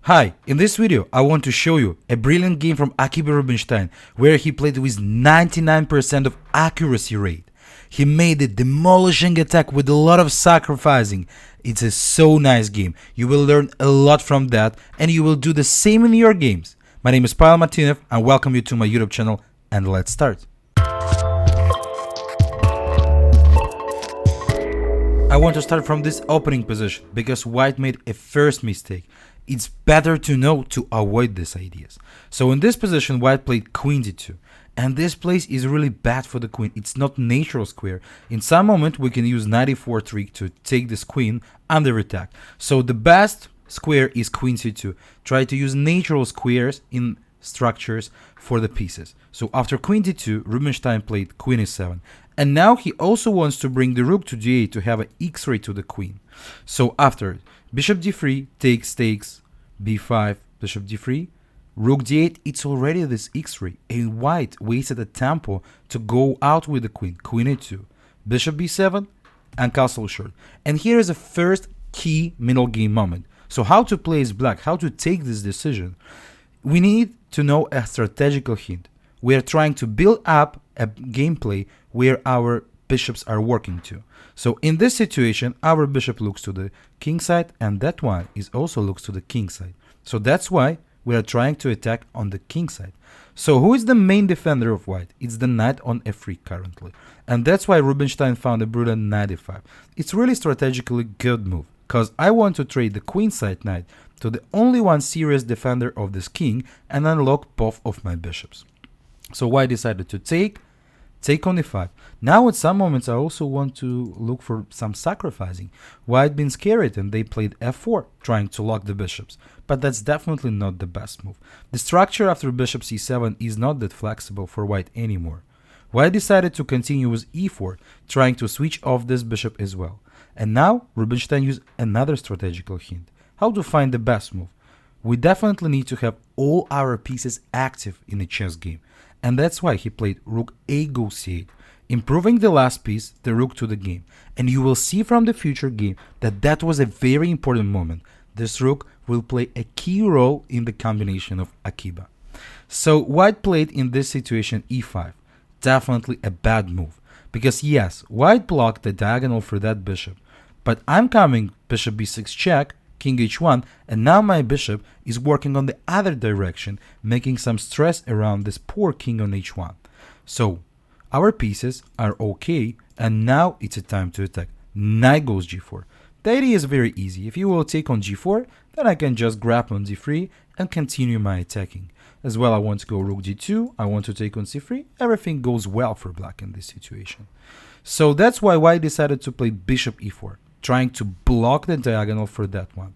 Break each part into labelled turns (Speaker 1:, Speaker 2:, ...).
Speaker 1: Hi, in this video I want to show you a brilliant game from Akiba Rubinstein where he played with 99% of accuracy rate. He made a demolishing attack with a lot of sacrificing. It's a so nice game. You will learn a lot from that and you will do the same in your games. My name is PavelChess and welcome you to my YouTube channel, and let's start. I want to start from this opening position because white made a first mistake. It's better to know to avoid these ideas. So in this position white played queen d2, and this place is really bad for the queen. It's not natural square. In some moment we can use knight e4 trick to take this queen under attack. So the best square is queen c2. Try to use natural squares in structures for the pieces. So after queen d2 Rubinstein played queen e7, and now he also wants to bring the rook to d8 to have an x-ray to the queen. So after bishop d3 takes b5, bishop d3, rook d8, it's already this x-ray, and white wasted a tempo to go out with the queen, queen a2, bishop b7, and castle short. And here is a first key middle game moment. So how to play as black, how to take this decision. We need to know a strategical hint. We are trying to build up a gameplay where our bishops are working to. So in this situation, our bishop looks to the king side, and that one is also looks to the king side. So that's why we are trying to attack on the king side. So who is the main defender of white? It's the knight on f3 currently. And that's why Rubinstein found a brilliant knight e5. It's really strategically good move, because I want to trade the queen side knight to the only one serious defender of this king and unlock both of my bishops. So white decided to take on e5. Now at some moments I also want to look for some sacrificing. White been scared and they played f4, trying to lock the bishops, but that's definitely not the best move. The structure after bishop c7 is not that flexible for white anymore. White decided to continue with e4, trying to switch off this bishop as well. And now Rubinstein used another strategical hint. How to find the best move. We definitely need to have all our pieces active in a chess game. And that's why he played rook a goes c8, improving the last piece, the rook, to the game. And you will see from the future game that that was a very important moment. This rook will play a key role in the combination of Akiba. So white played in this situation e5. Definitely a bad move, because yes, white blocked the diagonal for that bishop, but I'm coming bishop b6 check, king h1, and now my bishop is working on the other direction, making some stress around this poor king on h1. So our pieces are okay, and now it's a time to attack. Knight goes g4. The idea is very easy. If you will take on g4, then I can just grab on d3 and continue my attacking. As well, I want to go rook d2, I want to take on c3. Everything goes well for black in this situation. So that's why white decided to play bishop e4, trying to block the diagonal for that one.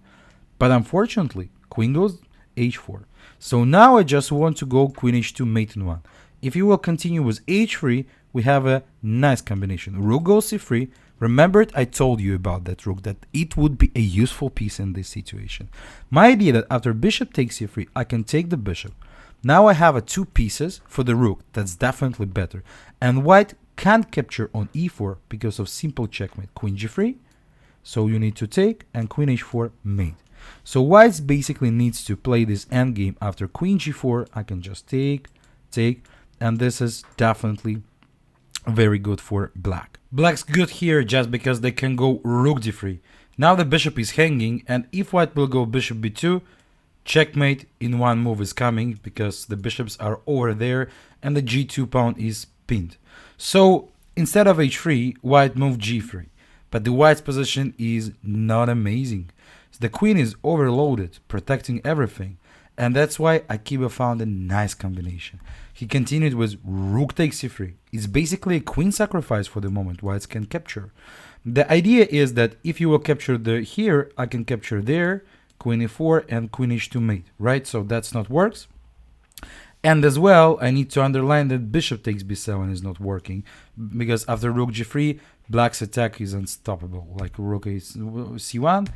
Speaker 1: But unfortunately, queen goes h4. So now I just want to go queen h2 mate in 1. If you will continue with h3, we have a nice combination. Rook goes c3. Remember, I told you about that rook, that it would be a useful piece in this situation. My idea that after bishop takes c3, I can take the bishop. Now I have two pieces for the rook. That's definitely better. And white can't capture on e4 because of simple checkmate. Queen g3. So you need to take, and queen h4 mate. So white basically needs to play this endgame after queen g4. I can just take, and this is definitely very good for black. Black's good here just because they can go rook d3. Now the bishop is hanging, and if white will go bishop b2, checkmate in one move is coming because the bishops are over there and the g2 pawn is pinned. So instead of h3, white moved g3. But the white's position is not amazing. The queen is overloaded, protecting everything. And that's why Akiba found a nice combination. He continued with rook takes c3. It's basically a queen sacrifice for the moment whites can capture. The idea is that if you will capture here, I can capture there, queen e4 and queen h2 mate, right? So that's not works. And as well, I need to underline that bishop takes b7 is not working, because after rook g3, black's attack is unstoppable. Like rook c1,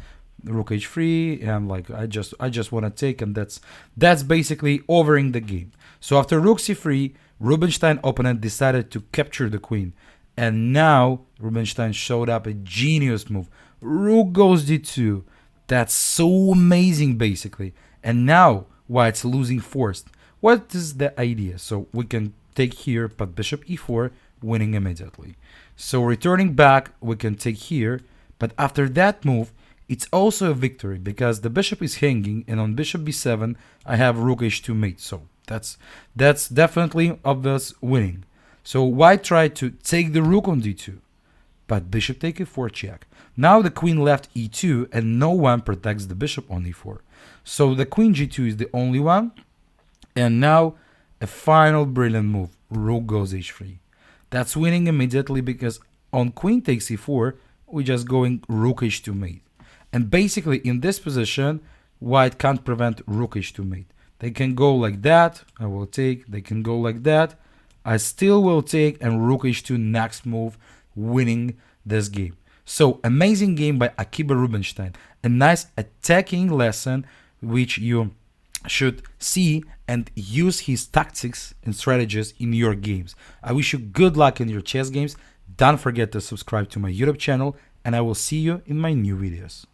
Speaker 1: rook h3, and like I just want to take, and that's basically overing the game. So after rook c3, Rubinstein opponent decided to capture the queen, and now Rubinstein showed up a genius move. Rook goes d2. That's so amazing basically. And now white's losing forced. What is the idea? So we can take here, but bishop e4, winning immediately. So returning back, we can take here, but after that move, it's also a victory because the bishop is hanging, and on bishop b7, I have rook h2 mate. So that's definitely obvious winning. So white tried to take the rook on d2, but bishop take e4 check. Now the queen left e2, and no one protects the bishop on e4. So the queen g2 is the only one. And now a final brilliant move, rook goes h3. That's winning immediately because on queen takes e4, we're just going rook h2 mate. And basically in this position, white can't prevent rook h2 mate. They can go like that, I will take, they can go like that, I still will take, and rook h2 next move, winning this game. So amazing game by Akiba Rubinstein, a nice attacking lesson which you should see and use his tactics and strategies in your games. I wish you good luck in your chess games. Don't forget to subscribe to my YouTube channel, and I will see you in my new videos.